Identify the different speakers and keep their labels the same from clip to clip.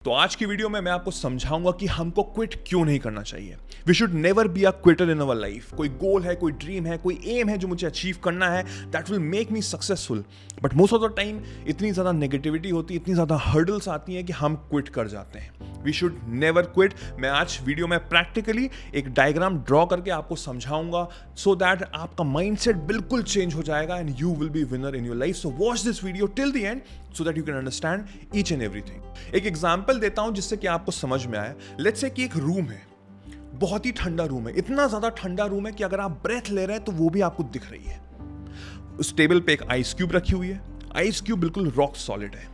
Speaker 1: तो आज की वीडियो में मैं आपको समझाऊंगा कि हमको क्विट क्यों नहीं करना चाहिए। We should never be a quitter in our life. कोई गोल है, कोई ड्रीम है, कोई एम है जो मुझे अचीव करना है, that will make me successful. But most of the time इतनी ज़्यादा नेगेटिविटी होती है, इतनी ज़्यादा हर्डल्स आती हैं कि हम क्विट कर जाते हैं। We should never quit. मैं आज वीडियो में प्रैक्टिकली एक डायग्राम ड्रॉ करके आपको समझाऊंगा सो दैट आपका माइंडसेट बिल्कुल चेंज हो जाएगा and you will be winner in your life. So watch this video till the end so that you can understand each and everything. एक एग्जाम्पल देता हूं जिससे कि आपको समझ में आए। लेट्स से कि एक रूम है, बहुत ही ठंडा रूम है, इतना ज्यादा ठंडा रूम है कि अगर आप ब्रेथ ले रहे हैं तो वो भी आपको दिख रही है। उस टेबल पे एक आइस क्यूब रखी हुई है, आइस क्यूब बिल्कुल रॉक सॉलिड है।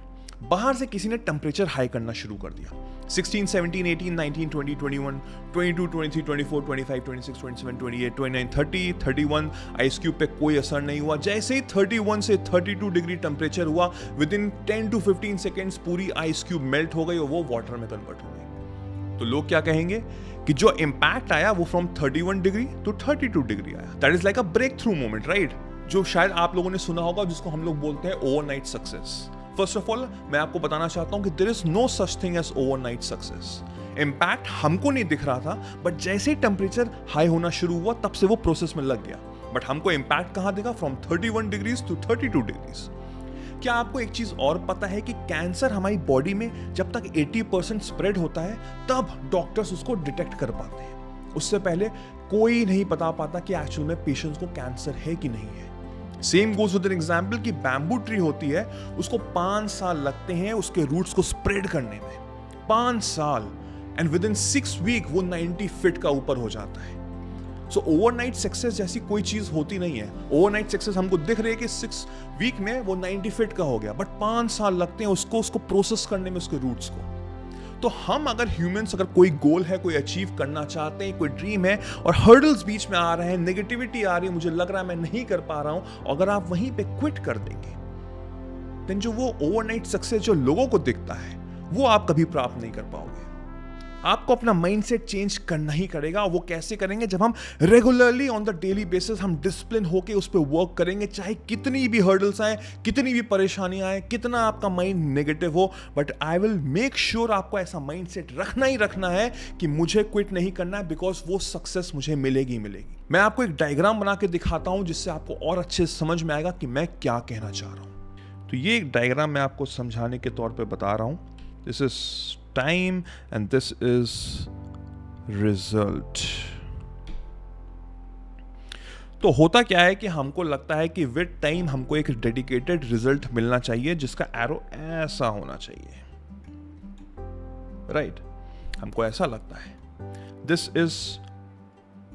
Speaker 1: बाहर से किसी ने टेम्परेचर हाई करना शुरू कर दिया। 16, 17, 18, 19, 20, 21, 22, 23, 24, 25, 26, 27, 28, 29, 30, 31 आइस क्यूब पे कोई असर नहीं हुआ। जैसे ही 31 से 32 डिग्री टेम्परेचर हुआ, विद इन 10 to 15 सेकेंड्स पूरी आइस क्यूब मेल्ट हो गई और वो वाटर में कन्वर्ट हो गई। तो लोग क्या कहेंगे कि जो इंपैक्ट आया वो फ्रॉम 31 डिग्री टू 32 डिग्री आया। That is like a breakthrough moment, right? जो शायद आप लोगों ने सुना होगा, जिसको हम लोग बोलते हैं overnight success. First of all मैं आपको बताना चाहता हूं कि there is no such thing as overnight success. Impact हमको नहीं दिख रहा था, बट जैसे ही टेम्परेचर हाई होना शुरू हुआ तब से वो प्रोसेस में लग गया। बट हमको इंपैक्ट कहां दिखा? From 31 degrees to 32 degrees. क्या आपको एक चीज और पता है कि कैंसर हमारी बॉडी में जब तक 80% स्प्रेड होता है तब डॉक्टर्स उसको डिटेक्ट कर पाते हैं। उससे पहले कोई नहीं बता पाता कि एक्चुअल में पेशेंट्स को कैंसर है कि नहीं है। Same goes with an example कि बैम्बू ट्री होती है, उसको 5 साल लगते हैं उसके रूट्स को स्प्रेड करने में, 5 साल, एंड विद इन 6 वीक वो 90 फीट का ऊपर हो जाता है। सो ओवरनाइट सक्सेस जैसी कोई चीज होती नहीं है। ओवरनाइट सक्सेस हमको दिख रही है कि 6 वीक में वो 90 फीट का हो गया, बट 5 साल लगते हैं उसको प्रोसेस करने में, उसके रूट्स को। तो हम अगर ह्यूमंस अगर कोई गोल है, कोई अचीव करना चाहते हैं, कोई ड्रीम है और हर्डल्स बीच में आ रहे हैं, नेगेटिविटी आ रही है, मुझे लग रहा है मैं नहीं कर पा रहा हूं, अगर आप वहीं पे क्विट कर देंगे देन जो वो ओवरनाइट सक्सेस जो लोगों को दिखता है वो आप कभी प्राप्त नहीं कर पाओगे। आपको अपना माइंडसेट चेंज करना ही करेगा। वो कैसे करेंगे? जब हम regularly on the daily basis हम डिसिप्लिन होके उस पर वर्क करेंगे, चाहे कितनी भी हर्डल्स आए, कितनी भी परेशानी आए, कितना आपका माइंड नेगेटिव हो, but I will make sure आपको ऐसा माइंडसेट रखना ही रखना है कि मुझे क्विट नहीं करना है, बिकॉज वो सक्सेस मुझे मिलेगी मिलेगी। मैं आपको एक डायग्राम बना के दिखाता हूं जिससे आपको और अच्छे से समझ में आएगा कि मैं क्या कहना चाह रहा हूं। तो ये एक डायग्राम मैं आपको समझाने के तौर पे बता रहा हूं। This is time and this is result। तो होता क्या है कि हमको लगता है कि विद टाइम हमको एक डेडिकेटेड रिजल्ट मिलना चाहिए जिसका एरो ऐसा होना चाहिए, राइट? हमको ऐसा लगता है। This is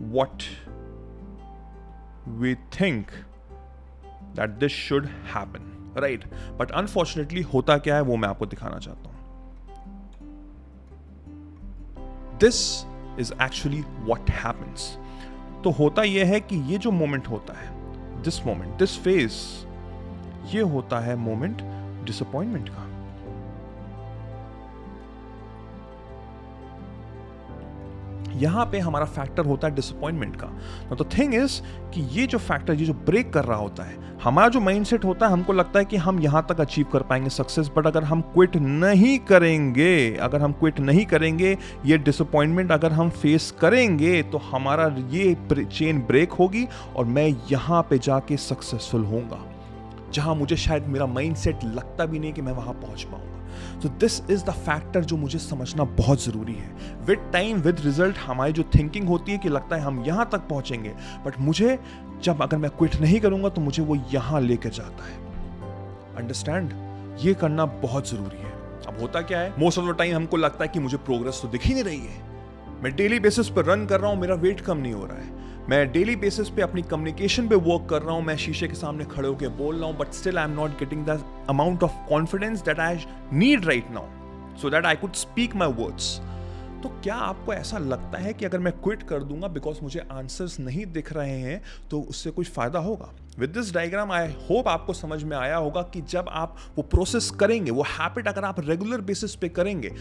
Speaker 1: what we think that this should happen, right? But unfortunately होता क्या है वो मैं आपको दिखाना चाहता हूं। This is actually what happens। तो होता यह है कि ये जो मोमेंट होता है, this moment, this phase, ये होता है मोमेंट डिसअपॉइंटमेंट का। यहां पे हमारा फैक्टर होता है डिसअपॉइंटमेंट का। तो थिंग इज कि ये जो फैक्टर, ये जो ब्रेक कर रहा होता है, हमारा जो माइंडसेट होता है, हमको लगता है कि हम यहां तक अचीव कर पाएंगे सक्सेस, बट अगर हम क्विट नहीं करेंगे, ये डिसअपॉइंटमेंट अगर हम फेस करेंगे तो हमारा ये चेन ब्रेक होगी और मैं यहां पे जाके सक्सेसफुल होऊंगा जहां मुझे शायद मेरा माइंडसेट लगता भी नहीं कि मैं वहां पहुंच पाऊंगा। So this is the factor जो मुझे समझना बहुत जरूरी है। विद टाइम, विद रिजल्ट, हमारी जो थिंकिंग होती है कि लगता है हम यहां तक पहुंचेंगे, बट मुझे जब अगर मैं क्विट नहीं करूंगा तो मुझे वो यहां लेकर जाता है। अंडरस्टैंड? ये करना बहुत जरूरी है। अब होता क्या है, मोस्ट ऑफ द टाइम हमको लगता है कि मुझे प्रोग्रेस तो दिख ही नहीं रही है। मैं डेली बेसिस पर रन कर रहा हूं, मेरा वेट कम नहीं हो रहा है। मैं डेली बेसिस पे अपनी कम्युनिकेशन पे वर्क कर रहा हूं, मैं शीशे के सामने खड़े होकर बोल रहा हूं, but still I am not getting the amount of confidence that I need right now so that I could speak my words. तो क्या आपको ऐसा लगता है कि अगर मैं क्विट कर दूंगा बिकॉज मुझे आंसर्स नहीं दिख रहे हैं तो उससे कुछ फायदा होगा? With this diagram I hope आपको समझ में आया होगा कि जब आप वो प्रोसेस करेंगे, वो हैबिट अगर आप रेगुलर बेसिस पे करेंगे,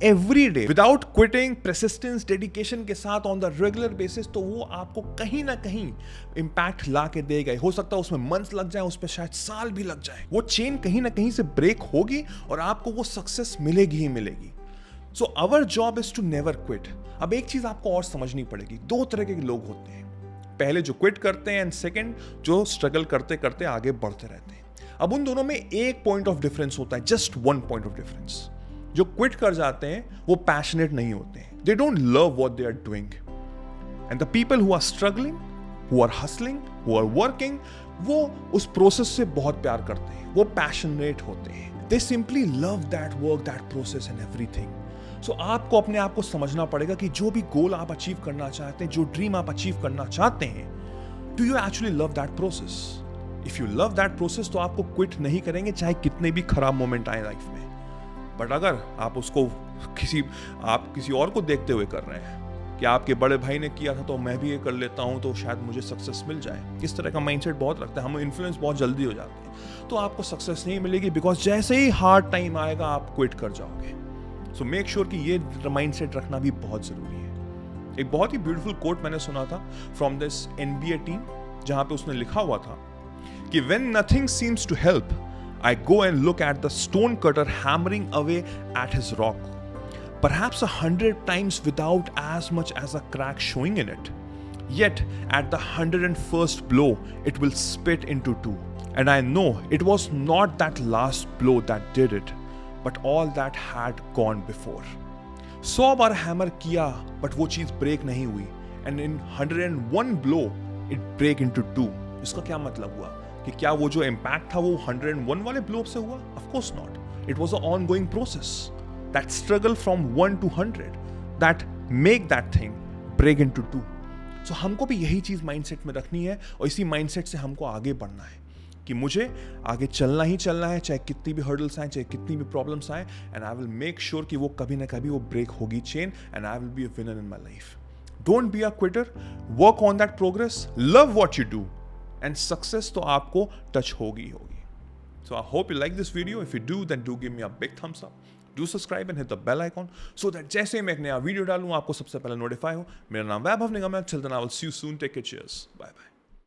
Speaker 1: every day without quitting, persistence, dedication के साथ ऑन द रेगुलर बेसिस, तो वो आपको कहीं ना कहीं इंपैक्ट ला के देगा। हो सकता है उसमें मंथ्स लग जाए, उस पर शायद साल भी लग जाए। वो चेन कहीं ना कहीं से ब्रेक होगी और आपको वो सक्सेस मिलेगी ही मिलेगी। So our job is to never quit. अब एक चीज आपको और समझनी पड़ेगी, दो तरह के लोग होते हैं, पहले जो क्विट करते हैं एंड सेकंड जो स्ट्रगल करते करते आगे बढ़ते रहते हैं। अब उन दोनों में एक पॉइंट ऑफ डिफरेंस होता है, just one point of difference. जो क्विट कर जाते हैं वो पैशनेट नहीं होते हैं, they don't love what they are doing, and the people who are struggling, who are hustling, who are working, वो उस प्रोसेस से बहुत प्यार करते हैं, वो पैशनेट होते हैं, they simply love that work, that process and everything. So आपको अपने आप को समझना पड़ेगा कि जो भी गोल आप अचीव करना चाहते हैं, जो ड्रीम आप अचीव करना चाहते हैं, do you actually love that process? If you love that process तो आपको क्विट नहीं करेंगे, चाहे कितने भी खराब मोमेंट आए लाइफ में। बट अगर आप उसको किसी और को देखते हुए कर रहे हैं कि आपके बड़े भाई ने किया था तो मैं भी ये कर लेता हूं तो शायद मुझे सक्सेस मिल जाए, इस तरह का माइंडसेट बहुत रखते हैं, हम इन्फ्लुएंस बहुत जल्दी हो जाते हैं, तो आपको सक्सेस नहीं मिलेगी, बिकॉज जैसे ही हार्ड टाइम आएगा आप क्विट कर जाओगे। सो मेक श्योर कि ये माइंडसेट रखना भी बहुत जरूरी है। एक बहुत ही ब्यूटीफुल कोट मैंने सुना था फ्रॉम दिस NBA टीम, जहां पे उसने लिखा हुआ था कि when nothing seems to help, I go and look at the stone cutter hammering away at his rock, perhaps 100 times without as much as a crack showing in it. Yet at the 101st blow, it will split into two. And I know it was not that last blow that did it, but all that had gone before. 100 bar hammer किया but वो चीज break नहीं हुई, and in 101 blow it break into two. इसका क्या मतलब हुआ कि क्या वो जो इम्पैक्ट था वो 101 वाले ब्लो से हुआ? Of course not, it was a ongoing process, that struggle from 1 to 100 that make that thing break into 2। So हमको भी यही चीज माइंडसेट में रखनी है और इसी माइंडसेट से हमको आगे बढ़ना है कि मुझे आगे चलना ही चलना है, चाहे कितनी भी हर्डल्स आए, चाहे कितनी भी प्रॉब्लम्स आए, and I will make sure कि वो कभी ना कभी वो ब्रेक होगी chain, and I will be a winner in my life. Don't be a Quetta, work on that progress, love what you do, and success तो आपको टच होगी। So I hope you like this video. If you do, then do give me a big thumbs up. Do subscribe and hit the bell icon so that जैसे मैं एक नया video डालूं आपको सबसे पहले नोटिफाई हो। मेरा नाम वैभव निगम है। Till then I will see you soon. Take care. Cheers. Bye bye.